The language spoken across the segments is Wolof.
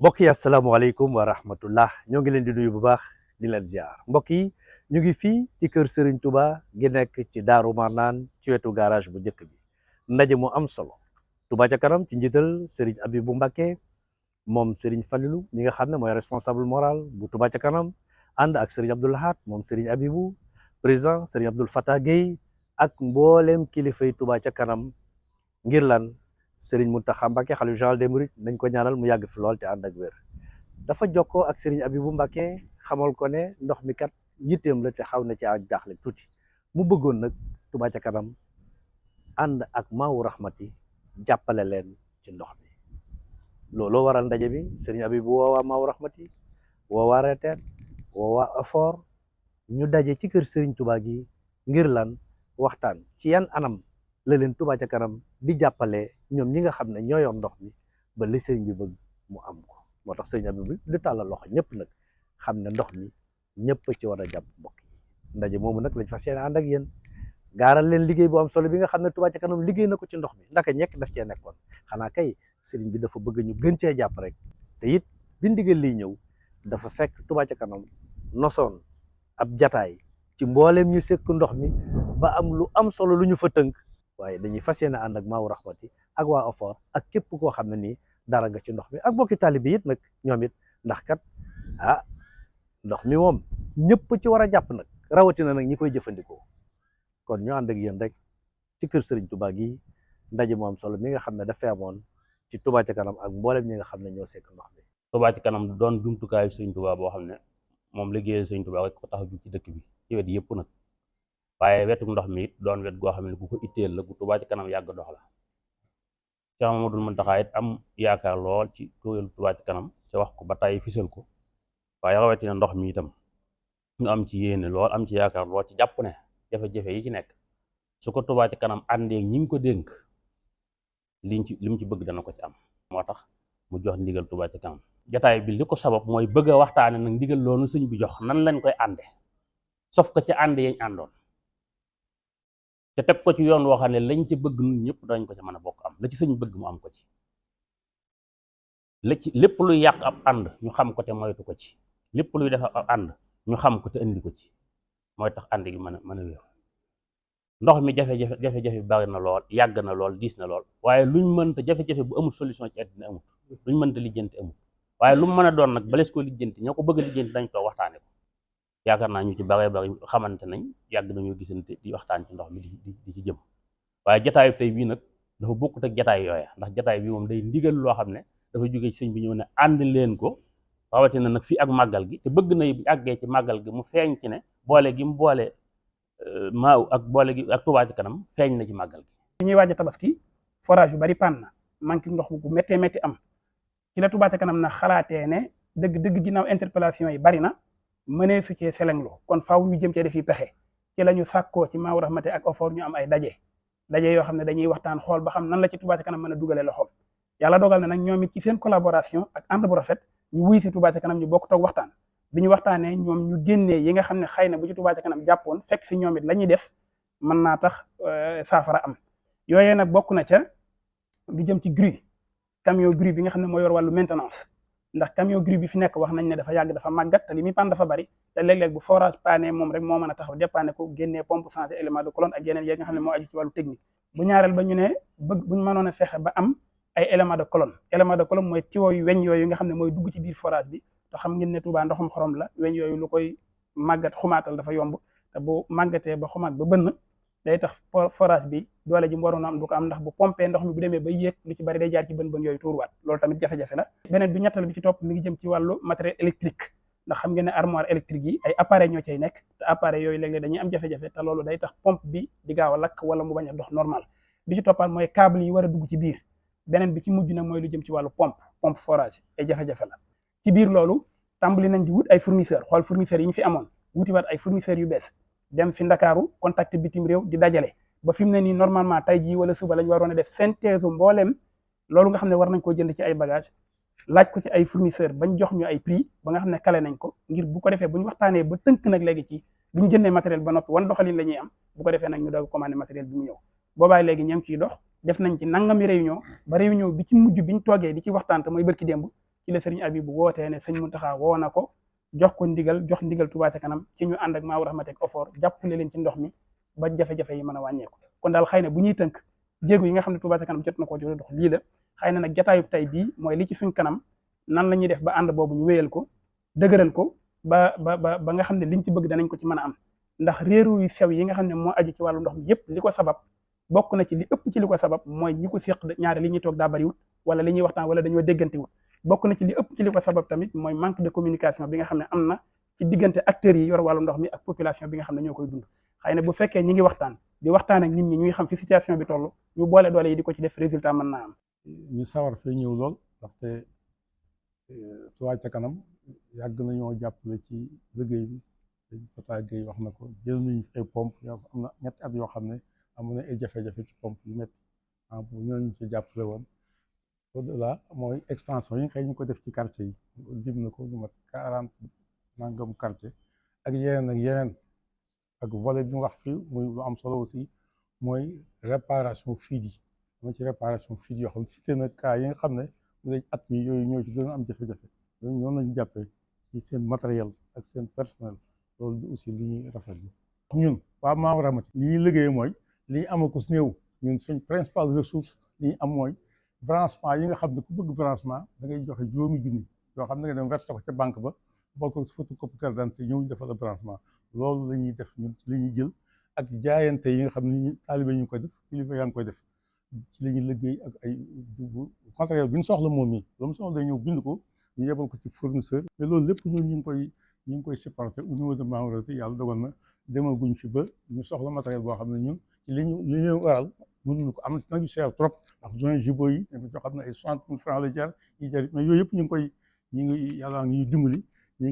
mbokk yi asalaamaaleykum wa rahmatullah ñoo ngi leen di nuyu bu baax di leen ziar mbokk yi ñu ngi fii ci kër Serigne Touba gi nekk ci Daaru Marnaan ci wetu garage bu njëkk bi ndaje mu am solo Touba ca kanam ci njiital Serigne Abibou Mbacké moom Serigne Falilou mi nga xam ne mooy responsable moral bu Touba ca kanam ànd ak Serigne Abdou Lahad moom Serigne Abibou président Serigne Abdoul Fattah Gueye ak mboolem kilifay Touba ca kanam ngir lan Serigne Mountakha Mbacké xalifa général des mourides nañ ko ñaanal mu yàgg fi lool te ànd ak wér dafa jokkoo ak Serigne Abibou Mbacké xamal ko ne ndox mi kat yitteem la te xaw na ci ak jaaxle tuuti mu bëggoon nag Touba ca kanam ànd ak Maawu Rahmati jàppale leen ci ndox mi looloo waral ndaje bi Serigne Abibou woowaa Maawu Rahmati woowaa reteet woowaa effort ñu daje ci kër Serigne Touba gi ngir lan waxtaan ci yan anam la leen Touba ca kanam di jàppale ñoom ñi nga xam ne ñoo yor ndox mi ba li sëriñ bi bëgg mu am ko moo tax sëriñ Abibou di tàllal loxo ñëpp nag xam ne ndox mi ñëpp ci war a jàpp mbokk yi ndaje moomu nag lañ fas yéene ànd ak yéen gaaral leen liggéey bu am solo bi nga xam ne Touba ca kanam liggéey na ko ci ndox mi ndaka ñekk daf cee nekkoon xanaa kay sëriñ bi dafa bëgg ñu gën cee jàpp rek te it bi ndigal liy ñëw dafa fekk Touba ca kanam nosoon ab jataay ci mbooleem ñu sekk ndox mi ba am lu am solo lu ñu fa tënk waaye dañuy fas yéene ànd ak Maawu Rahmati ak waa effort ak képp koo xam ne nii dara nga ci ndox mi ak bokki taalibe it nag ñoom it ndax kat ndox mi moom ñëpp ci war a jàpp nag rawatina nag ñi koy jëfandikoo kon ñu ànd ak yéen rek ci kër Serigne Touba gi ndaje mu am solo mi nga xam ne dafay amoon ci Touba ca kanam ak mboolem ñi nga xam ne ñoo sekk ndox mi. Touba ca kanam doon jumtukaayu Serigne Touba boo xam ne moom liggéeyal Serigne Touba rek ko tax a jug ci dëkk bi ci wet yëpp nag waaye wetu ndox mi it doon wet goo xam ne ku ko itteel la gu Touba ca kanam yàgg dox la Cheikh Mamadou Mountakha it am yaakaar lool ci kuréelu Touba ca kanam ca wax ko ba tàyyi fisal ko waaye rawatina ndox mi itam ñu am ci yéene lool am ci yaakaar lool ci jàpp ne jafe-jafe yi ci nekk su ko Touba ca kanam àndee ñi ngi ko dénk li mu ci bëgg dana ko ci am moo tax mu jox ndigal Touba ca kanam jataay bi li ko sabab mooy bëgg a waxtaane nag ndigal loolu sëñ bi jox nan lañ koy ànde sof ko ci ànd yañ àndoon te teg ko ci yoon woo xam ne lañ ci bëgg ñun ñëpp dañ ko ci mën a bokk am la ci sëñ bëgg mu am ko ci lépp luy yàq ab ànd ñu xam ko te moytu ko ci lépp luy def ab ànd ñu xam ko te indi ko ci mooy tax ànd gi mën a wér ndox mi jafe-jafe bari na lool yàgg na lool diis na lool waaye luñ mënta jafe-jafe bu amul solution ci àddina amut luñ mënta lijjanti amut waaye lu mu mën a doon nag balees ko lijjanti ñoo ko bëgg a lijjanti dañ toog waxtaane ko yaakaar naa ñu ci bari xamante nañ yàgg nañoo gisante di waxtaan ci ndox mi di ci jëm waaye jataayu tey bii nag dafa bokkut ak jataay yooya ndax jataay bi moom day ndigal loo xam ne dafa jógee ci sëñ bi ñëw ne ànd leen ko rawatina nag fii ak màggal gi te bëgg na bu àggee ci màggal gi mu feeñ ci ne boole gi mu boole maaw ak boole gi ak Touba ca kanam feeñ na ci màggal gi. bi ñuy waaj a tabaski forage yu bari panne na manque ndox bu méttee métti am ci la Touba ca kanam na xalaatee ne dëgg ginnaaw interpellation yi bari na mënee su cee selenglu kon faaw ñu jëm cee defi pexe ci la ñu sàkkoo ci Maawu Rahmati ak effort ñu am ay daje yoo xam ne dañuy waxtaan xool ba xam nan la ci Touba ca kanam mën a dugale loxoom yàlla dogal na nag ñoom it ci seen collaboration ak ànd bu rafet ñu wuy si Touba ca kanam ñu bokk toog waxtaan bi ñu waxtaanee ñoom ñu génnee yi nga xam ne xëy na bu ci Touba ca kanam jàppoon fekk si ñoom it la ñuy def mën naa tax saafara am yooyee nag bokk na ca lu jëm ci grue camion grue bi nga xam ne moo yor wàllu maintenance ndax camion grue bi fi nekk wax nañ ne dafa yàgg dafa màggat te li muy pan dafa bari te léeg-léeg bu forage pané moom rek moo mën a taxaw dépanné ko génnee pompe changé élément de colonne ak yeneen yi nga xam ne moo aju ci wàllu technique bu ñaareel ba ñu ne buñ mënoon a fexe ba am ay élément de colonne mooy tuyau yu weñ yooyu nga xam ne mooy dugg ci biir forage bi te xam ngeen ne Touba ndoxum xorom la weñ yooyu lu koy màggat xumaatal dafa yomb te bu màggatee ba xumaat ba bënn day tax forage bi doole ji mu waroon a am du ko am ndax bu pompé ndox mi bu demee ba yéeg lu ci bari day jaar ci bën yooyu tuuruwaat loolu tamit jafe-jafe la beneen bi ñettal bi ci topp mi ngi jëm ci wàllu matériel électrique ndax xam ngeen ne armoire électrique yi ay appareil ñoo cay nekk te appareil yooyu léeg-léeg dañuy am jafe-jafe te loolu day tax pompe bi di gaaw a lakk wala mu bañ a dox normal bi ci toppaat mooy câble yi war a dugg ci biir beneen bi ci mujj nag mooy lu jëm ci wàllu pompe forage ay jafe-jafe la ci biir loolu tàmbali nañ di wut ay fournisseur xool fournisseurs yi ñu fi amoon wutiwaat ay fournisseurs yu bees dem fi Ndakaaru contact bitim réew di dajale ba fi mu ne nii normalement tey jii wala suba lañ waroon a def synthèse mbooleem loolu nga xam ne war nañ koo jënd ci ay bagage laaj ko ci ay fournisseur bañ jox ñu ay prix ba nga xam ne kale nañ ko ngir bu ko defee bu ñu waxtaanee ba tënk nag léegi ci bu ñu jëndee matériel ba noppi wan doxalin la ñuy am bu ko defee nag ñu doog commandé matériel bi mu ñëw boobaay léegi ña ngi ciy dox def nañ ci nangami réunion ba réunion bi ci mujj biñ toogee di ci waxtaan te mooy bërki démb ci la sëriñ Abibu wootee ne sëñ Muntaxa woo na ko jox ndigal Touba ca kanam ci ñu ànd ak Maawu Rahmati ak OFOR jàppale leen ci ndox mi ba jafe-jafe yi mën a wàññeeku. kon daal xëy na bu ñuy tënk jéego yi nga xam ne Touba ca kanam jot na koo joxe dox lii la xëy na nag jataayub tey bii mooy li ci suñ kanam nan la ñuy def ba ànd boobu ñu wéyal ko dëgëral ko ba nga xam ne liñ ci bëgg danañ ko ci mën a am ndax réeru yu sew yi nga xam ne moo aju ci wàllu ndox mi yëpp li ko sabab bokk na ci li ëpp ci li ko sabab mooy ñi ko séq ñaare li ñuy toog daa bariwut wala li ñuy waxtaan wala dañoo déggantewut bokk na ci li ëpp ci li ko sabab tamit mooy manque de communication bi nga xam ne am na ci diggante acteurs yi yor wàllu ndox mi ak population bi nga xam ne ñoo koy dund xëy na bu fekkee ñi ngi waxtaan ak nit ñi ñuy xam fi situation bi toll ñu boole doole yi di ko ci def résultat mën naa am. ñu sawar fee ñëw lool ndaxte Touba ca kanam yàgg nañoo jàppale ci liggéey bi sëñ Fata Gueye wax na ko jël nañu ay pompe yoo am na ñetti at yoo xam ne amoon na ay jafe-jafe ci pompe yu métti bu ñooñu ci jàppale woon au delà mooy extension yi nga xëy ñu ko def ci quartier yi dim na ko ñu mat 40 nangam quartier ak yeneen ak volet bi ñu wax fii muy lu am solo aussi mooy réparation fuite yi mooy ci réparation fuite yoo xam ne cité na cas yi nga xam ne mu ne at mi yooyu ñoo ci gën a am jafe-jafe yooyu noonu lañu jàppee ci seen matériel ak seen personnel loolu aussi li ñuy rafetlu ñun waa Maawu Rahmati li ñuy liggéey mooy li ñu am ko si néew ñun suñ principal ressource li ñu am mooy branchement yi nga xam ne ku bëgg branchement da ngay joxe juróomi junni yoo xam ne nga dem versé ko ca banque ba boo ko photocopie carte d'identité ñëw ñu defal la branchement loolu la ñuy def ñun li ñuy jël ak jaayante yi nga xam ne taalibe ñu ngi koy def kilifa yaa ngi koy def ci la ñuy liggéey ak ay matériel bi ñu soxla moom yi loolu soxla day ñëw bind ko ñu yebal ko ci fournisseur mais loolu lépp ñun ñu ngi koy supporter au niveau de Maawu Rahmati yàlla dogal na demaguñ fi ba ñu soxla matériel boo xam ne ñun ci li ñu waral mënuñu ko am nañu cher trop ndax joint jubo yi tamit yoo xam ne ay 60 000 francs la jar yi jar mais yooyu yëpp ñu ngi yàlla ngi dimbali ñu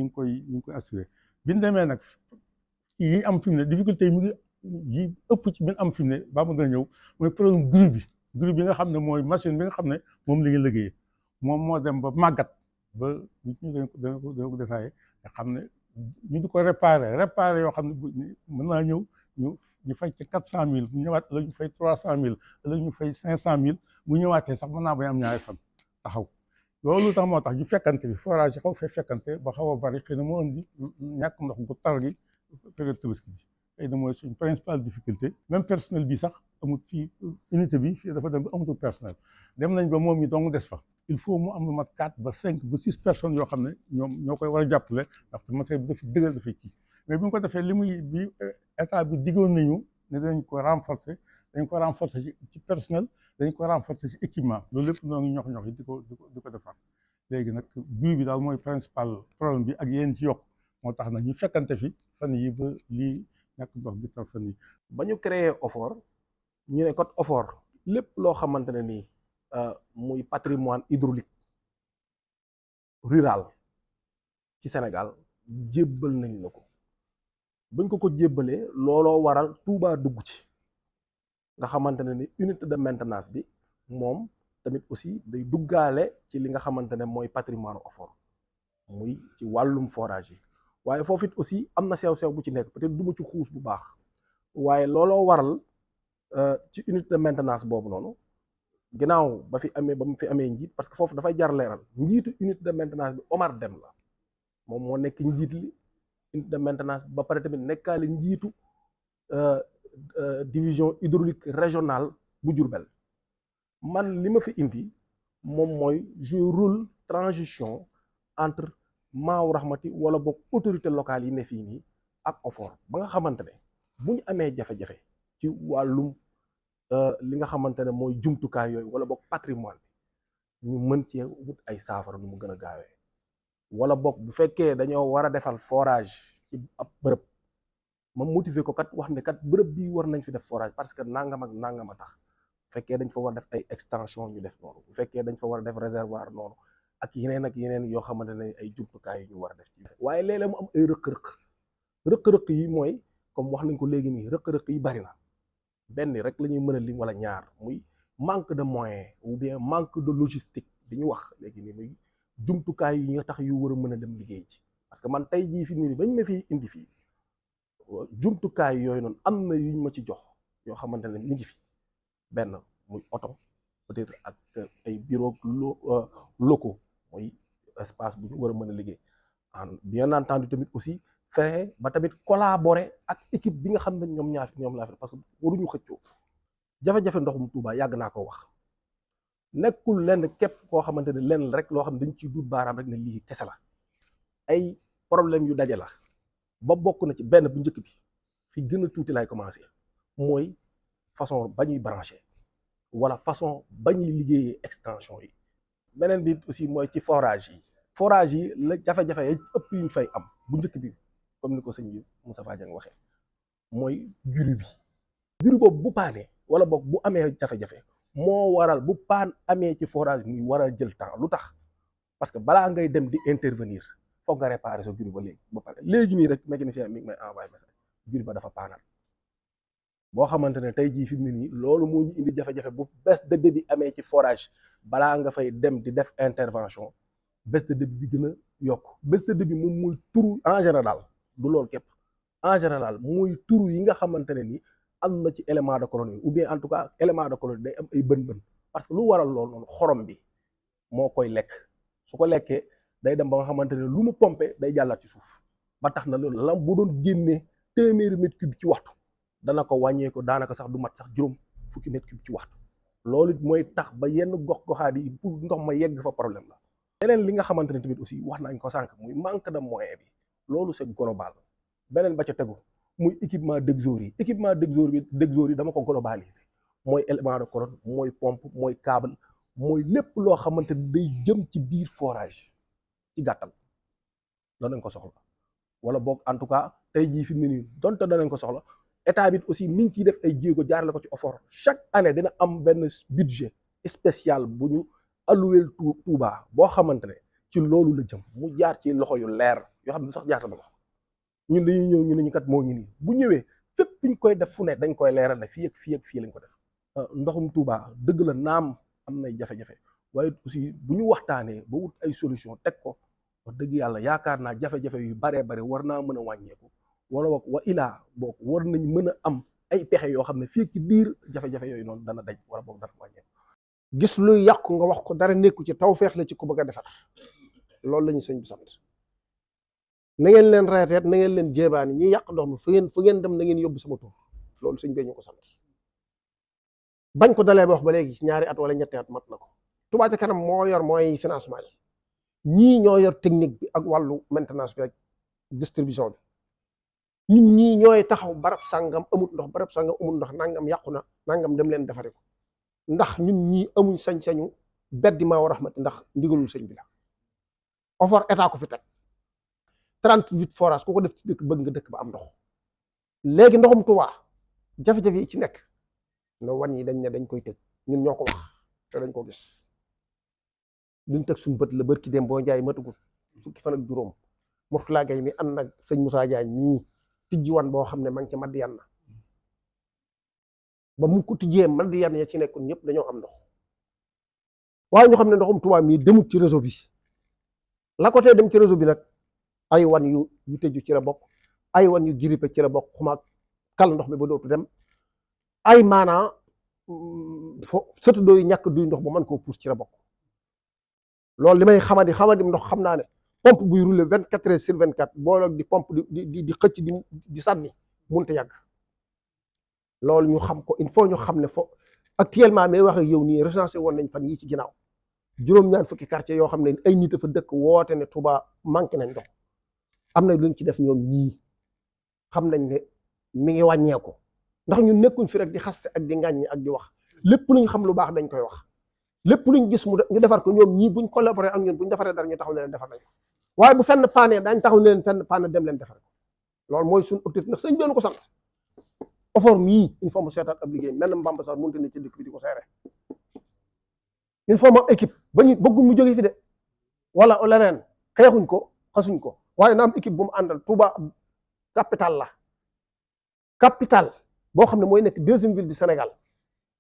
ngi koy assuré bi ñu demee nag yi am fi mu ne difficulté yi mu ngi yi ëpp ci bi am fi mu ne ba mu gën a ñëw mooy problème grue bi nga xam ne mooy machine bi nga xam ne moom la ñuy liggéeyee moom moo dem ba màggat ba ñu dana ko détaillé nga xam ne ñu di ko réparé yoo xam ne mën naa ñëw ñu fay ci 400 000 bu ñëwaat ëllëg ñu fay 300 000 ëllëg ñu fay 500 000 bu ñëwaatee sax mën naa bañ am ñaari fan taxaw loolu tax moo tax ñu fekkante bi forage yi xaw fee fekkante ba xaw a bari xëy na moo indi ñàkk ndox gu tar gi période tabaski bi xëy na mooy suñ principale difficulté même personnel bi sax amut fii unité bi fii dafa dem ba amatul personnel dem nañ ba moom mi dong des fa il faut mu am lu mat 4 ba 5 ba 6 personnes yoo xam ne ñoo koy war a jàppale ndaxte matériel bi dafa dëgër dafay kii mais bi ñu ko defee bi état bi diggoon nañu ne dañ ko renforcer ci personnel dañ ko renforcer ci équipement loolu lépp noo ngi ñox yi di ko defar léegi nag grue bi daal mooy principal problème bi ak yéen ci yokk moo tax nag ñu fekkante fi fan yi ba lii ñàkk ndox bi tar fan yi ba ñu créé OFOR ñu ne code OFOR lépp loo xamante ne nii muy patrimoine hydraulique rural ci Sénégal jébbal nañ la ko buñ ko jébbalee looloo waral Touba dugg ci nga xamante ne ni unité de maintenance bi moom tamit aussi day duggaale ci li nga xamante ne mooy patrimoine OFOR muy ci wàllum forage yi waaye foofu it aussi am na sew-sew bu ci nekk peut-être du ma ci xuus bu baax waaye looloo waral ci unité de maintenance boobu noonu ginnaaw ba mu fi amee njiit parce que foofu dafay jar leeral njiitu unité de maintenance bi Omar Dem la moom moo nekk njiit li unité de maintenance ba pare tamit nekkaale njiitu division hydraulique régionale bu Diourbel man li ma fi indi moom mooy jouer rôle transition entre Maawu Rahmati wala boog autorité locale yi ne fii nii ak OFOR ba nga xamante ne bu ñu amee jafe-jafe ci wàllum li nga xamante ne mooy jumtukaay yooyu wala boog patrimoine bi ñu mën cee wut ay saafara nu mu gën a gaawee wala boog bu fekkee dañoo war a defal forage ci ab bërëb ma motiver ko kat wax ne kat bërëb bi war nañ fi def forage parce que nangam ak nangam a tax bu fekkee dañ fa war a def ay extension ñu def noonu bu fekkee dañ fa war a def réservoir noonu ak yeneen yoo xamante ne ay jumtukaay yu ñu war a def ci waaye léeg-léeg mu am ay rëq-rëq yi mooy comme wax nañ ko léegi nii rëq-rëq yi bari na benn rek la ñuy mën a lim wala ñaar muy manque de moyens ou bien manque de logistique bi ñu wax léegi nii muy jumtukaay yi nga tax yu war a mën a dem liggéey ci parce que man tey jii fi mu ne bañ ma fi indi fii jumtukaay yooyu noonu am na yuñ ma ci jox yoo xamante ne mi ngi fi benn muy oto peut-être ak ay bureau locaux mooy espace bu ñu war a mën a liggéey bien entendu tamit aussi fexe ba tamit collaborer ak équipe bi nga xam ne ñoom laa fi parce que waruñu xëccoo jafe-jafe ndoxum Touba yàgg naa ko wax nekkul lenn képp koo xamante ne lenn rek loo xam ne dañ ciy dut baaraam rek ne lii kese la ay problème yu daje la ba bokk na ci benn bu njëkk bi fi gën a tuuti lay commencé mooy façon ba ñuy branché wala façon ba ñuy liggéeyee extension yi beneen bi aussi mooy ci forage yi la jafe-jafe yi ëpp yuñ fay am bu njëkk bi comme ni ko sëñ bi Moustapha Dieng waxee mooy guru boobu bu paanee wala boog bu amee jafe-jafe moo waral bu paan amee ci forage muy war a jël temps lu tax parce que balaa ngay dem di intervenir foog nga réparer sa guru ba léegi ba pare léegi nii rek mécanicien mi ngi may envoyé message guru ba dafa paanal boo xamante ne tey jii fi mu ne nii loolu moo ñu indi jafe-jafe bu baisse de débit amee ci forage balaa nga fay dem di def intervention baisse de débit bi gën a yokk baisse de débit moom mooy turu en général du loolu képp en général mooy turu yi nga xamante ne ni am na ci élément de colonne ou bien en tout cas élément de colonne day am ay bën-bën parce que lu waral loolu noonu xorom bi moo koy lekk su ko lekkee day dem ba nga xamante ne lu mu pompé day jàllaat ci suuf ba tax na loolu lam bu doon génnee téeméeri mètre cube ci waxtu dana ko wàññeeku daanaka sax du mat sax juróom fukki mètre cube ci waxtu loolu mooy tax ba yenn gox-goxaat yi pour ndox ma yegg fa problème la. beneen li nga xamante ne tamit aussi wax nañ ko sànq muy manque de moyen bi loolu c'est global beneen ba ca tegu muy équipement d'exor yi dama ko globaliser mooy élément de colonne mooy pompe mooy câble mooy lépp loo xamante ne day jëm ci biir forage ci gàttal danañ ko soxla wala boog en tout cas tey jii fi mu ne nii donte danañ ko soxla état bi aussi mi ngi ciy def ay jéego jaarale ko ci OFOR chaque année dina am benn budget spécial bu ñu alloué Touba boo xamante ne ci loolu la jëm mu jaar ci loxo yu leer yoo xam ne sax jaata na ko ñun dañuy ñëw ñu ne ñu kat moo ngi nii bu ñëwee fépp ñu koy def fu ne dañ koy leeral ne fii ak fii lañ ko def ndoxum Touba dëgg la naam am nay jafe-jafe waaye aussi bu ñu waxtaanee ba wut ay solution teg ko wax dëgg yàlla yaakaar naa jafe-jafe yu baree bare war naa mën a wàññeeku wala wa ilaa boog war nañ mën a am ay pexe yoo xam ne fii ci biir jafe-jafe yooyu noonu dana daj wala boog dana wàññeeku. gis luy yàqu nga wax ko dara nekku ci tawfeex la ci ku bëgg a defar loolu la ñu sëñ bi sant na ngeen leen reeteet na ngeen leen jéebaani ñi yàq ndox mi fu ngeen dem na ngeen yóbbu sama tur loolu sëñ bee ñu ko sant bañ ko dalee ba wax ba léegi ci ñaari at wala ñetti at mat na ko. Touba ca kanam moo yor mooy financement yi ñii ñoo yor technique bi ak wàllu maintenance bi ak distribution bi ñun ñii ñooy taxaw barab sàngam amut ndox barab sàngam amut ndox nangam yàqu na nangam dem leen defare ko ndax ñun ñii amuñ sañ-sañu beddi maa war rahmati ndax ndigalul sëñ bi la OFOR état ko fi teg 38 forage ku ko def ci dëkk bëgg nga dëkk ba am ndox léegi ndoxum Touba jafe-jafe yi ci nekk no wan yi dañ ne dañ koy tëj ñun ñoo ko wax te dañ ko gis duñ teg suñu bët la bërki dem boo njaay matugul fukki fan ak juróom Mourtala Gaye mi ànd ak sëñ Moussa Diagne mii tijji wan boo xam ne ma ngi ca Madiane na ba mu ko tijjee Madiane ya ci nekkul ñëpp dañoo am ndox waaye ñu xam ne ndoxum Touba mii demut ci réseau bi la ko tee dem ci réseau bi nag ay wan yu tëju ci la bokk ay wan yu grippé ci la bokk xumaag kal ndox mi ba dootu dem ay maanaa sëtu dooyu ñàkk duy ndox ba mën koo puus ci la bokk loolu li may xamadi ndox xam naa ne pompe buy rouler 24 heures sur 24 booloog di pompe di xëcc di sànni munte yàgg loolu ñu xam ko il faut ñu xam ne actuellement may wax ak yow nii recensé woon nañ fan yii ci ginnaaw juróom-ñaar fukki quartier yoo xam ne ay nit a fa dëkk woote ne Touba manqué nañ ndox am na luñ ci def ñoom ñii xam nañ ne mi ngi wàññeeku ndax ñun nekkuñ fi rek di xaste ak di ngàññi ak di wax lépp luñ xam lu baax dañ koy wax lépp luñ gis ñu defar ko ñoom ñii buñ collaboré ak ñun buñ defaree dara ñu taxaw ne leen defar nañ ko waaye bu fenn paane dañ taxaw ne leen fenn paane dem leen defar ko loolu mooy suñu objectif ndax sëñ doon ko sant OFOR mii il faut mu seetaat ab liggéey mel na Mbamba sax mënut a ne ci dëkk bi di ko seere il faut mu équipe ba ñu bëgguñ mu jóge fi de wala leneen xeexuñ ko xasuñ ko waaye na am équipe bu mu àndal Touba capital la capital boo xam ne mooy nekk deuxième ville du Sénégal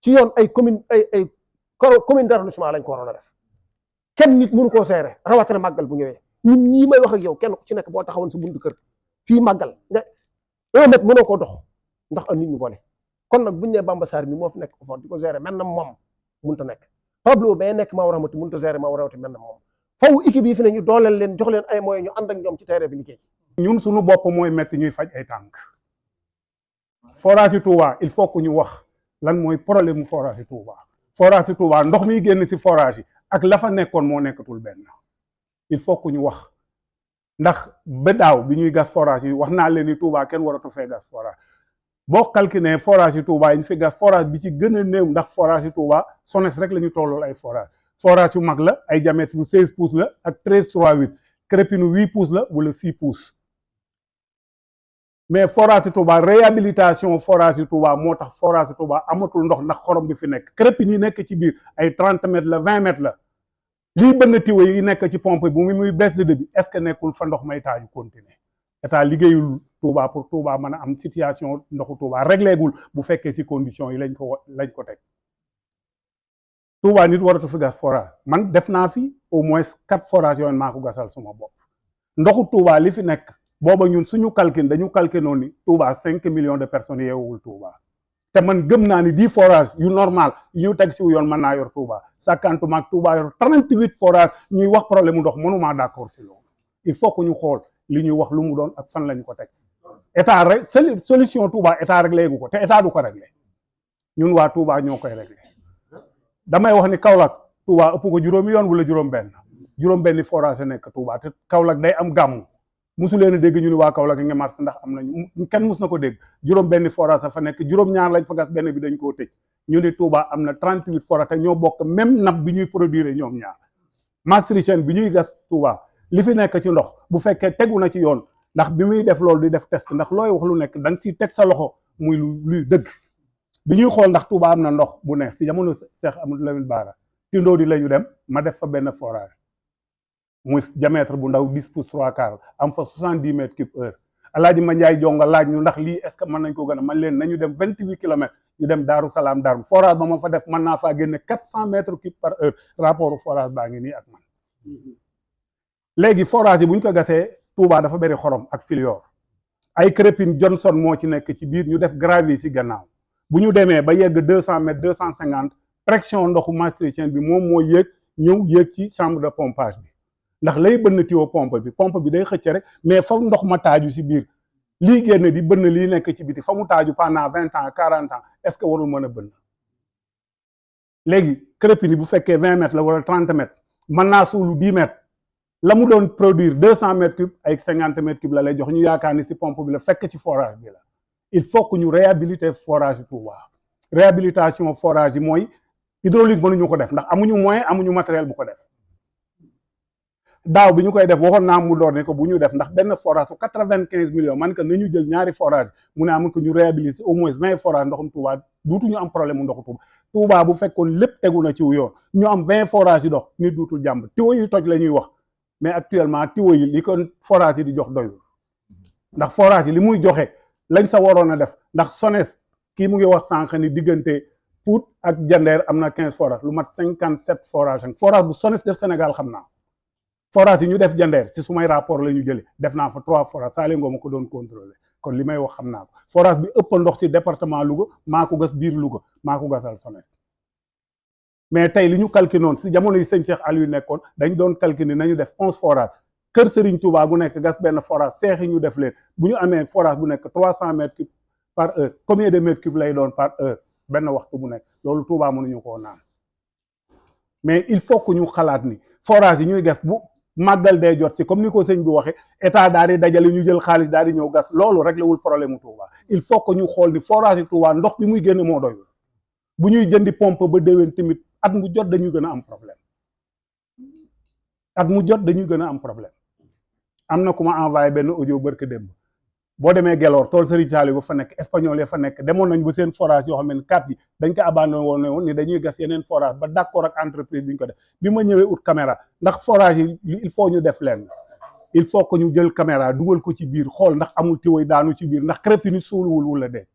ci yoon ay commune commune d'arrondissement lañ ko waroon a def kenn nit mënu koo seere rawatina màggal bu ñëwee ñun ñii may wax ak yow kenn ku ci nekk boo taxawoon sa buntu kër fii màggal nga 1 mètre mënoo koo dox ndax am nit ñu boole kon nag buñu nee Bamba Sarr mi moo fi nekk OFOR di ko gérer mel na moom mënut a nekk Pablo bay nekk maa war a xamante mënut a gérer maa war a mel na moom faw équipe yi fi ne ñu dooleel leen jox leen ay moyens ñu ànd ak ñoom ci terrain bi liggéey. ñun suñu bopp mooy metti ñuy faj ay tànk forage yi Touba il faut que ñu wax lan mooy problème mu forage yi Touba forage yi Touba ndox miy génn si forage yi ak la fa nekkoon moo nekkatul benn il faut que ñu wax ndax ba daaw bi ñuy gas forage yi wax naa leen ni Touba kenn waratu fee gas forage boo calculé forage yi Touba yi ñu fi gas forage bi ci gën a néew ndax forage yi Touba SONES rek la ñu tollool ay forage yu mag la ay diamètre 16 pouces la ak 13,38 crépine 8 pouces la wala 6 pouces mais forage yi Touba réhabilitation forage yi Touba moo tax forage yi Touba amatul ndox ndax xorom bi fi nekk crépine yi nekk ci biir ay 30 mètres la 20 mètres la lii bënn tiwo yi nekk ci pompe bu muy baisse de débit est-ce que nekkul fa ndox may taaju continuer état liggéeyul Touba pour Touba mën a am situation ndoxu Touba régléegul bu fekkee si conditions yi lañ ko teg Touba nit waratu fi gas forage man def naa fi au moins 4 forages yooyu maa ko gasal suma bopp ndoxu Touba li fi nekk booba ñun suñu calcul dañu calculer noonu ni Touba 5 millions de personnes yeewul Touba te man gëm naa ni 10 forages yu normal yu ñu teg si wu yoon mën naa yor Touba sàkkantuma ak Touba yor 38 forages ñuy wax problème mu ndox mënumaa d'accord si loolu il faut que ñu xool li ñuy wax lu mu doon ak fan lañu ko teg état rek solution Touba état réglé gu ko te état du ko réglé ñun waa Touba ñoo koy réglé damay wax ni Kaolack Touba ëpp ko juróomi yoon wala juróom-benni forage nekk Touba te Kaolack day am gàmmu musu leen a dégg ñu ni waa Kaolack nga mars ndax am nañu kenn mus na ko dégg juróom-benni forage fa nekk juróom-ñaar lañ fa gas benn bi dañ koo tëj ñu ni Touba am na 38 forage te ñoo bokk même nappe bi ñuy produire ñoom ñaar maastrichtienne bi ñuy gas Touba li fi nekk ci ndox bu fekkee tegu na ci yoon ndax bi muy def loolu di def test ndax looy wax lu nekk da nga siy teg sa loxo muy luy dëgg bi ñuy xool ndax Touba am na ndox bu neex si jamono Cheikh Amadou Lamine Bara tindoo di la ñu dem ma def fa benn forage muy diamètre bu ndaw 10 pouces 3/4 am fa 70 mètres cube heure Alaaji Ma Njaay jonga laaj ñu ndax lii est-ce que mën nañ ko gën a man leen nañu dem 28 kilomètres ñu dem Daaru Salaam Darou forage ba ma fa def mën naa faa génne 400 mètres cube par heure rapport forage baa ngi nii ak man léegi forage yi bu ñu ko gasee Touba dafa bëri xorom ak filior ay crépine Johnson moo ci nekk ci biir ñu def gravier si gannaaw bu ñu demee ba yegg 200 mètres 250 pression ndoxu maastrichtienne bi moom moo yéeg ci chambre de pompage bi ndax lay bënn tiwo pompe bi day xëcc rek mais fa ndox ma taaju si biir lii génn di bënn lii nekk ci biti fa mu taaju pendant 20 ans 40 ans est-ce que warul mën a bënn léegi crépine bu fekkee 20 mètres la wala 30 mètres mën naa suulu 10 mètres la mu doon produire 200 mètres cubes ay 50 mètres cubes la lay jox ñu yaakaar ni si pompe bi la fekk ci forage bi la il faut que ñu réhabiliter forage yi Touba réhabilitation forage yi mooy hydraulique mënuñu ko def ndax amuñu moyen amuñu matériel bu ko def daaw bi ñu koy def waxoon naa mu door ne ko bu ñu def ndax benn forage su 95 millions man que nañu jël ñaari forage mu ne am ko ñu réhabiliter au moins 20 forage ndoxum Touba duutuñu am problème mu ndoxu Touba bu fekkoon lépp tegu na ci yoon ñu am 20 forage yi dox nit duutul jàmb tiwo yi toj la ñuy wax mais actuellement tiwo yi li ko forage yi di jox doyul ndax forage yi li muy joxe lañ sa waroon a def ndax SONES kii mu ngi wax sànq ni diggante Pout ak Jandeer am na 15 forage lu mat 57 forage ak forage bu SONES def Sénégal xam naa forage yi ñu def Jandeer ci sumay rapport la ñu jëlee def naa fa 3 forage Saali Ngom ma ko doon contrôler kon li may wax xam naa ko forage bi ëpp ndox ci département Louga maa ko gas biir Louga maa ko gasal SONES mais tey li ñu calculé noonu si jamono yi sëñ Cheikh Aliou nekkoon dañ doon calculer nañu def 11 forage kër Serigne Touba gu nekk gas benn forage seex yi ñu def leen bu ñu amee forage bu nekk 300 mètres cubes par heure combien de mètres cubes lay doon par heure benn waxtu bu nekk loolu Touba mënuñu koo naan mais il faut que ñu xalaat ni forage yi ñuy gas bu màggal dee jot si comme ni ko sëñ bi waxee état daal di dajale ñu jël xaalis daal di ñëw gas loolu réglé wul problème mu Touba il faut que ñu xool ni forage yi Touba ndox bi muy génn moo doyul bu ñuy jëndi pompe ba déwén tamit at mu jot dañuy gën a am problème am na ku ma envoyé benn audio barke démb boo demee Gelor tool Serigne Saliou ba fa nekk espagnol ya fa nekk demoon nañ ba seen forage yoo xam ne 4 yi dañ ko abandonné woon ni dañuy gas yeneen forage ba d'accord ak entreprise bi ñu ko def bi ma ñëwee ut caméra ndax forage yi il faut ñu def leen il faut que ñu jël caméra dugal ko ci biir xool ndax amul tiwoy daanu ci biir ndax crépine yi suuluwul wula dee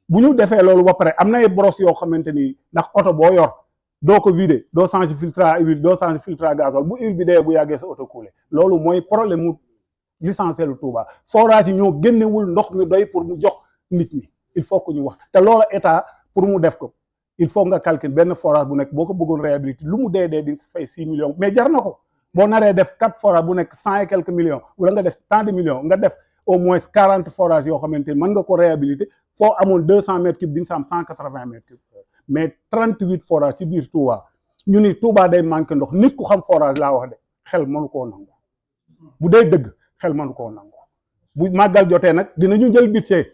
bu ñu defee loolu ba pare am na ay brosse yoo xamante ni ndax oto boo yor doo ko vider doo changer filtre à huile doo changer filtre à gazole bu huile bi dee bu yàggee sa auto coulé loolu mooy problème mu licencié lu Touba forage yi ñoo génnewul ndox mi doy pour mu jox nit ñi il faut que ñu wax te loolu état pour mu def ko il faut nga calculer benn forage bu nekk boo ko bëggoon réhabiliter lu mu dee di fay 6 millions mais jar na ko boo naree def 4 forages bu nekk 100 et quelques millions wala nga def tant de millions nga def au moins 40 forages yoo xamante ni mën nga ko réhabiliter foo amoon 200 mètres cubes di nga sa am 180 mètres cubes mais 38 forages ci biir Touba ñu ni Touba day manqué ndox nit ku xam forage laa wax de xel mënu koo nangu bu dee dëgg xel mënu koo nangu bu màggal jotee nag dinañu jël budget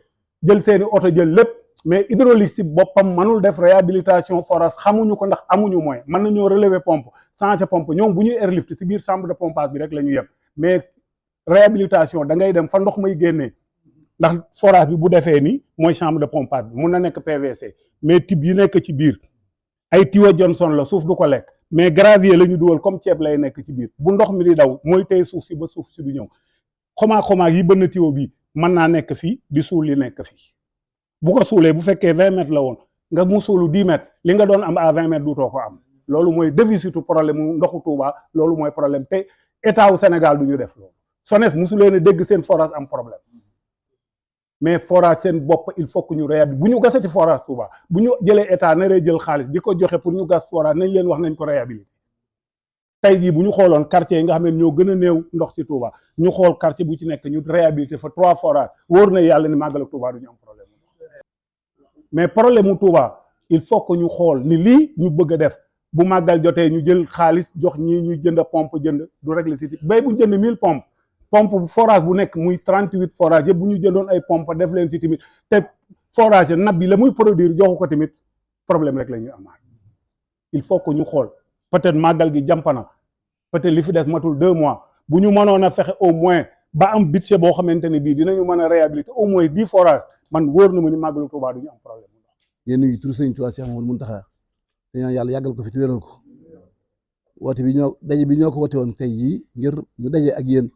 jël seeni oto jël lépp mais hydraulique si boppam mënul def réhabilitation forage xamuñu ko ndax amuñu moyen mën nañoo relever pompe changer pompe ñoom bu ñuy airlift si biir chambre de pompage bi rek la ñu yem mais réhabilitation da ngay dem fa ndox may génnee ndax forage bi bu defee ni mooy chambre de pompage bi mun na nekk PVC mais tube yi nekk ci biir ay tuyau Johnson la suuf du ko lekk mais gravier la ñu dugal comme ceeb lay nekk ci biir bu ndox mi di daw mooy tey suuf si ba suuf si du ñëw xomaa yi bënn tuyau bi mën naa nekk fii di suul li nekk fii bu ko suulee bu fekkee 20 mètres la woon nga mu suulu 10 mètres li nga doon am à 20 mètres duutoo ko am loolu mooy déficitu problème mu ndoxu Touba loolu mooy problème te état wu Sénégal du ñu def loolu SONES mosu leen a dégg seen forage am problème mais forage seen bopp il faut que ñu réhabilité bu ñu gasati forage Touba bu ñu jëlee état naree jël xaalis di ko joxe pour ñu gas forage nañ leen wax nañ ko réhabilité tey jii bu ñu xooloon quartier yi nga xam ne ñoo gën a néew ndox ci Touba ñu xool quartier bu ci nekk ñu réhabilité fa 3 forages wóor na yàlla ni màggal ak Touba du ñu am problème mais problème mu Touba il faut que ñu xool ni lii ñu bëgg a def bu màggal jotee ñu jël xaalis jox ñii ñuy jënd pompe jënd du régler si bay bu ñu jënd 1000 pompes pompe forage bu nekk muy 38 forage yëpp bu ñu jëndoon ay pompe def leen si tamit te forage nab bi la muy produire joxu ko tamit problème rek la ñuy amaat il faut que ñu xool peut-être màggal gi jàmpana peut-être li fi des matul 2 mois bu ñu mënoon a fexe au moins ba am budget boo xamante ne bii dinañu mën a réhabiliter au moins 10 forages man wóor na ma ni màggalu Touba du ñu am problème. yéen a ngi tur Sëriñ Tuubaa Cheikh Mouhamadou Mountakha te ñaan yàlla yàggal ko fi te wéral ko woote bi daje bi ñoo ko woote woon tey jii ngir ñu daje ak yéen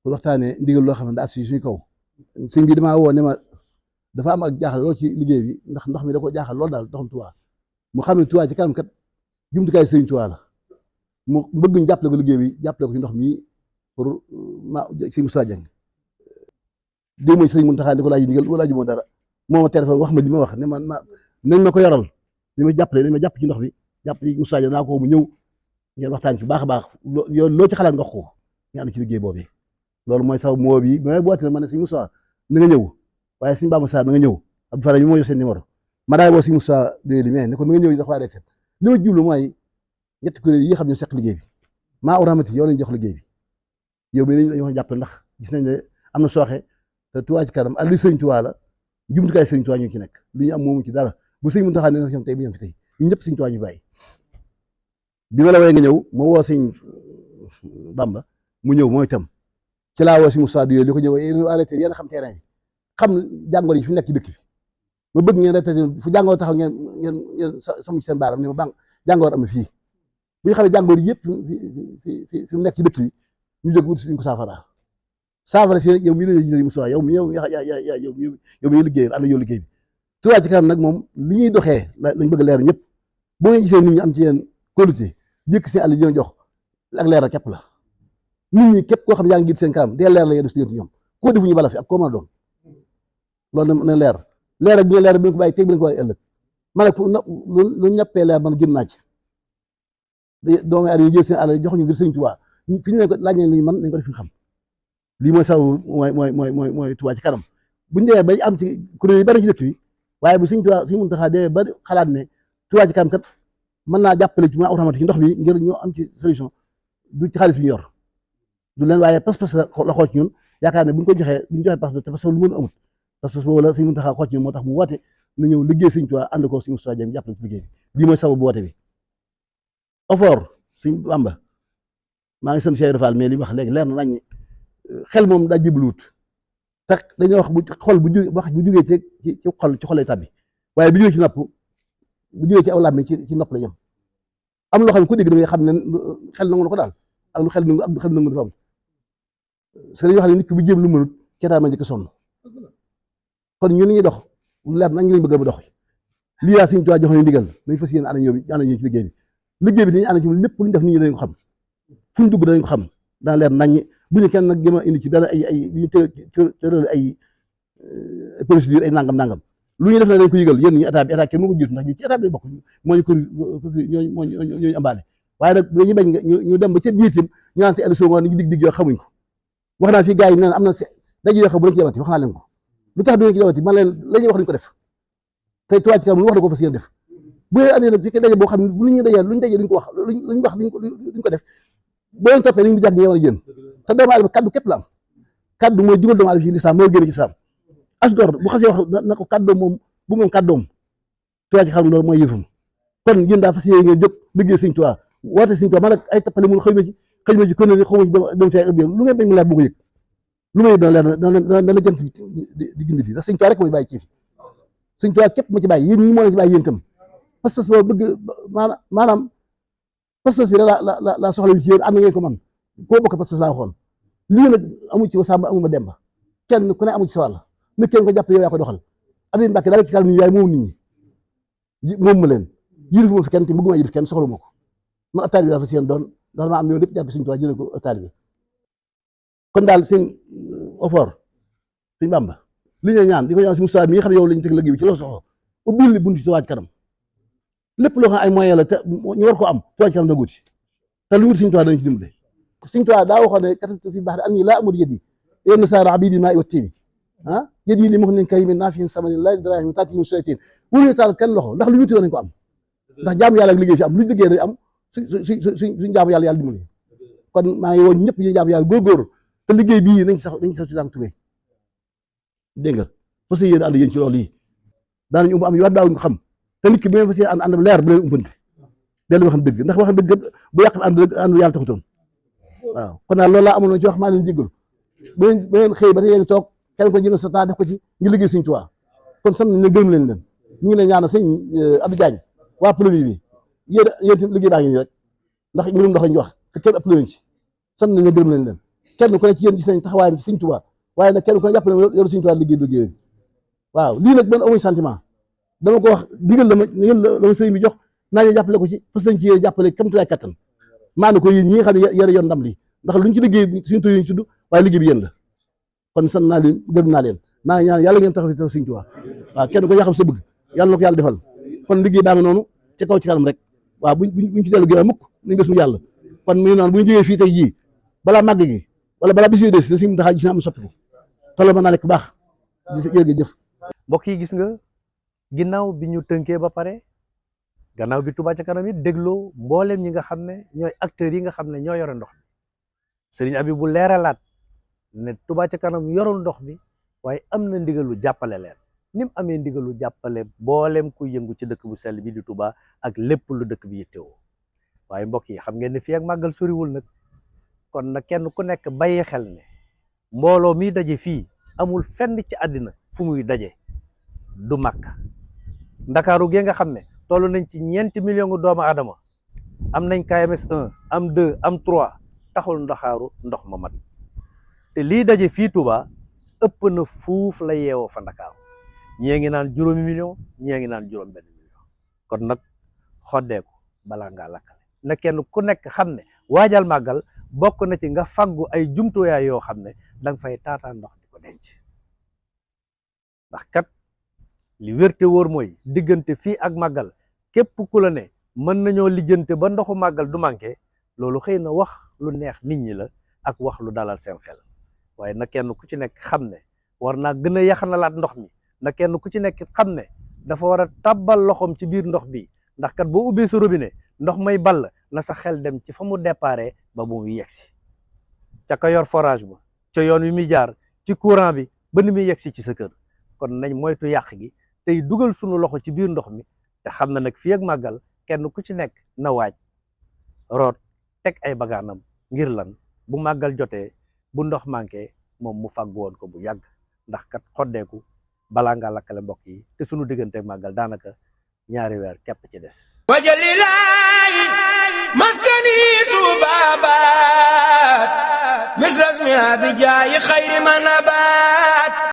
pour waxtaanee ndigal loo xam ne daa si suñu kaw sëñ bi damaa woo ne ma dafa am ak jaaxal lool ci liggéey bi ndax ndox mi da ko jaaxal lool daal ndoxum Touba mu xam ne Touba ci kanam kat jumtukaay Sëriñ Tuubaa la mu bëgg ñu jàppale ko liggéey bi jàppale ko ci ndox mi pour ma si Moussa Dieng démb mooy Sëriñ Mountakha di ko laaj ndigal wala laaju moo dara moo ma téléphone wax ma li ma wax ne man nañ ma ko yoral ni ma jàppale nañ ma jàpp ci ndox bi jàpp ci Moussa Dieng naa ko mu ñëw ngeen waxtaan ci bu baax a baax loo ci xalaat nga wax ko ñu ànd ci liggéey boobu loolu mooy saw moo bi mais boo ma ne si Moussa na nga ñëw waaye suñu Bamba Sarr na nga ñëw Abdou Fara ñu moo jox seen numéro ma daay boo si Moussa doy li mais ne ko na nga ñëw yi dafa waa retet li ma jublu mooy ñetti kuréel yi nga xam ne seq liggéey bi maa uramati yow lañ jox liggéey bi yow mi lañu wax jàppale ndax gis nañ ne am na sooxe te Touba ci kanam ak li Sëriñ Touba la jumtukaay Sëriñ Touba ñu ci nekk li ñu am moomu ci dara bu Sëriñ Mountakha ne ñoom tey bi ñoom fi tey ñu ñëpp Sëriñ Touba ñu bàyyi bi ma la wooyee nga ñëw ma woo Sëriñ Bamba mu ñëw mooy itam ci laa woo si Moussa Diop li ko ñëw yéen arrêté yéen a xam terrain bi xam jàngoro yi fi nekk ci dëkk bi ma bëgg ngeen arrêté fu jàngoro taxaw ngeen sama ci seen baaram ne ma bang jàngoro am na fii bu ñu xamee jàngoro yëpp fi mu nekk ci dëkk bi ñu jóg wut suñ ko saafara si yow mii la ñuy Moussa yow mi liggéey ànd yow liggéey bi Touba ci kanam nag moom li ñuy doxee lañ bëgg leer ñëpp boo ngeen gisee nit ñi am ci yéen qualité jëkk seen àll yi ñoo jox ak leeral képp la nit ñi képp koo xam yaa ngi gis seen kanam dee leer la yéen si ñoom koo defuñu bala fi ak koo mën a doon loolu na leer ak bi nga leer bi ko bàyyi teg bi nga ko bàyyi ëllëg man nag lu ñàppee leer man gën naa ci doomu aadama yi jël seen àll jox ñu ngir Sëriñ Touba fi ñu ne ko laaj nañ lu ñu mën nañ ko def fi ñu xam lii mooy saw mooy Touba ci kanam buñu demee bay am ci kuréel yi bari ci dëkk bi waaye bu Sëriñ Touba Sëriñ Mountakha demee ba xalaat ne Touba ci kanam kat mën naa jàppale ci ma automatique ci ndox bi ngir ñu am ci solution du ci xaalis bi ñu yor du leen waaye pas-pas la xool ci ñun yaakaar ne buñ ko joxee buñ joxee pas-pas te parce que lu mën amut pas-pas boobu la Sëriñ Mountakha xool ci ñun moo tax mu woote na ñëw liggéey Sëriñ Touba ànd ko Sëriñ Moussa Dieng jàppale ci liggéey bi lii mooy sababu woote bi ofoor Sëriñ Bamba maa ngi sant Cheikh Fall mais li wax léegi leer na nañ xel moom daa jibluut tax dañoo wax bu xol bu jógee ci xol ci xolay tàbbi waaye bu jógee ci nopp bu jógee ci aw làmmiñ ci nopp la yem am loo xam ne ku dégg da ngay xam ne xel nangu na ko daal ak lu xel nangu ak lu xel nangu dafa am parce que dañuy wax ne nit ki bu jéem lu mënut ceetaan ma njëkk sonn kon ñun ñuy dox leer nañ lañ bëgg a dox lii laa Sëriñ Tuubaa jox nañu ndigal nañ fas yéene ànd ñoom ci liggéey bi dañuy ànd ci lépp lu ñu def nit ñi dañ ko xam fu ñu dugg dañ ko xam daa leer nañ bu ñu kenn nag gëm a indi ci benn ay bu ñu tëral ay procédure ay nangam lu ñu def na dañ ko yëgal yéen ñi état bi état kenn mu ko jiitu ndax ñu ci état bi bokk moo ñu ko ñooñu ambaale waaye nag dañuy bañ ñu dem ba ca biir itam ñu naan te élection ngoon ñu dig yoo xamuñ ko wax naa fi gars yi naan am na daje yoo xam bu lañ ci demati wax naa leen ko lu tax duñu ci demati man leen la ñuy wax duñ ko def tey Touba Ca Kanam lu wax na ko fas yéene def bu leen andee nag fi daje boo xam ne lu ñu dajee duñ ko wax luñ wax duñ ko def boo leen toppee dañu jàpp ne yow a yéen te doomu aadama kaddu képp la am kaddu mooy dugal doomu aadama ci lislaam mooy génn ci lislaam asgor bu xasee wax na ko kaddoom moom bu moom kaddoom Touba Ca Kanam loolu mooy yëfam kon yéen daa fas yéene ngeen jóg liggéey Sëñ Tuubaa woote Sëñ Tuubaa man nag ay tappale mun xëy ma ci kon xaw ma ci dem fee lu ngeen bañ mu leer bu ko yëg lu may dana leer dana jant di gindi fi ndax Sëñ Tuubaa rek mooy bàyyi ci fi Sëñ Tuubaa képp ma ci bàyyi yéen ñi moo la ci bàyyi yéen itam pas-pas boo bëgg maanaam pas-pas bi la soxla yu ci yéen am na ngeen ko man koo bokk pas-pas laa waxoon lii nag amu ci ma Sàmba amu ma Demba kenn ku ne amu ci sa wàll nit kenn ko jàpp yow yaa ko doxal Abi Mbàkke daal ci kanam ni yaay moom nit ñi moom ma leen yilifu ma fi kenn te bëgguma yilif kenn soxla ma ko man attaali bi daal fa si yéen doon ndax ma am ñoo lépp jàpp Sëñ Tuubaa jëlee ko attaali bi kon daal sëñ Ofor sëñ Bamba li ñu ñaan di ko ñaan si Moussa mi nga xam ne yow lañu teg liggéey bi ci loo soxla ubbil bunt ci Touba Ca Kanam lépp loo xam ay moyen la te ñu war ko am Touba Ca Kanam da guuti te lu wut Sëñ Tuubaa dañ ci dimbale Sëñ Tuubaa daa waxoon ne katabtu fi bahri anni laa amud yadi yenn saara abidi maa i wa tiini ah yadi li muxnin karimin naafiin samanin laa dirahim taatilu shaytin wuluñu taal kenn loxo ndax lu wuti nañ ko am ndax jaamu yàlla ak liggéey fi am luñ liggéey day am suñ jaamu yàlla dimbali kon maa ngi woon ñëpp ñu jaamu yàlla góorgóorlu te liggéey bii nañ sax si daan tugee dégg nga fas yéene ànd yéen ci loolu yi daanañ am yu war daawuñ ko xam te nit ki bu ngeen fas yéene ànd leer bu leen umpante dellu wax dëgg ndax wax dëgg bu yàq ànd yàlla taxutoon waaw kon daal loolu laa amoon ci wax maa leen jégalu bu ngeen xëy ba tey yéen toog kenn ko jël sa temps def ko ci ngir liggéey Sëñ Tuubaa kon sant nañ ne gërëm leen ñu ngi leen ñaanal sëñ Abdou Diagne waa plombier bi yéen itam liggéey baa ngi nii rek ndax mbirum ndox lañu wax te kenn ëpp leen ci sant nañ ne gërëm leen kenn ku ne ci yéen gis nañ taxawaayam ci Sëñ Tuubaa waaye nag kenn ku ne jàpp ne yow Sëñ Tuubaa liggéey waaw lii nag man amuñ sentiment dama ko wax digal la ma sëriñ bi jox naa ñu jàppale ko ci parce que dañ ci yéen jàppale kam tulaay kattan maana ko yéen ñi nga xam ne yéen yoon ndam li ndax luñ ci liggéey suñu tur yi ñu tudd waaye liggéey bi yéen la kon sant naa leen gërëm naa leen maa ngi ñaan yàlla ngeen taxaw ci Sëñ Tuubaa waaw kenn ko yaa xam sa bëgg yàlla na ko yàlla defal kon liggéey baa ngi noonu ci kaw ci kanam rek waaw buñ ci dellu gën a mukk nañ gës mu yàlla kon mu ngi noonu bu ñu jógee fii tey jii balaa màgg gi wala balaa bis yi des da suñu taxaa gis na am soppiku tolo mën naa nekk baax jërëjëf mbokk yi gis nga ginnaaw bi ñu tënkee ba pare gannaaw bi Touba Ca Kanam it dégloo mboolem ñi nga xam ne ñooy acteurs yi nga xam ne ñoo yore ndox mi sëriñ Abi bu leeralaat ne Touba Ca Kanam yorul ndox mi waaye am na ndigalu jàppale leen ni mu amee ndigalu jàppale mboolem ku yëngu ci dëkk bu sell bi di Touba ak lépp lu dëkk bi yittewoo waaye mbokk yi xam ngeen ne fii ak màggal soriwul nag kon nag kenn ku nekk bàyyi xel ne mbooloo mi daje fii amul fenn ci àddina fu muy daje du màkk ndakaaru gee nga xam ne toll nañ ci 4 millions doomu aadama am nañ KMS 1 am 2 am 3 taxul ndakaaru ndox ma mat te lii daje fii Touba ëpp na fuuf la yeewoo fa ndakaaru ñii ngi naan 5 millions ñii ngi naan 5 millions kon nag xoddeeku balaa ngaa lakkale na kenn ku nekk xam ne waajal màggal bokk na ci nga faggu ay jumtuwaay yoo xam ne danga fay taataan ndox di ko denc ndax kat li wérte wóor mooy diggante fii ak màggal képp ku la ne mën nañoo lijjante ba ndoxu màggal du manqué loolu xëy na wax lu neex nit ñi la ak wax lu dalal seen xel waaye na kenn ku ci nekk xam ne war naa gën a yaxanalaat ndox mi na kenn ku ci nekk xam ne dafa war a tàbbal loxoom ci biir ndox bi ndax kat boo ubbee sa robinet ndox may ball na sa xel dem ci fa mu déparé ba bu muy yegsi ca ka yor forage ba ca yoon wi muy jaar ci courant bi ba ni muy yegsi ci sa kër kon nañ moytu yàq gi tey dugal sunu loxo ci biir ndox mi te xam na nag fii ak màggal kenn ku ci nekk na waaj root teg ay bagaanam ngir lan bu màggal jotee bu ndox manqué moom mu fàgg woon ko bu yàgg ndax kat xoddeeku balaa ngaa lakkale mbokk yi te sunu diggante màggal daanaka 2 weer képp ci des wajalilaayi maskani tuubaabaat misras mi abijaayi xayri ma nabaat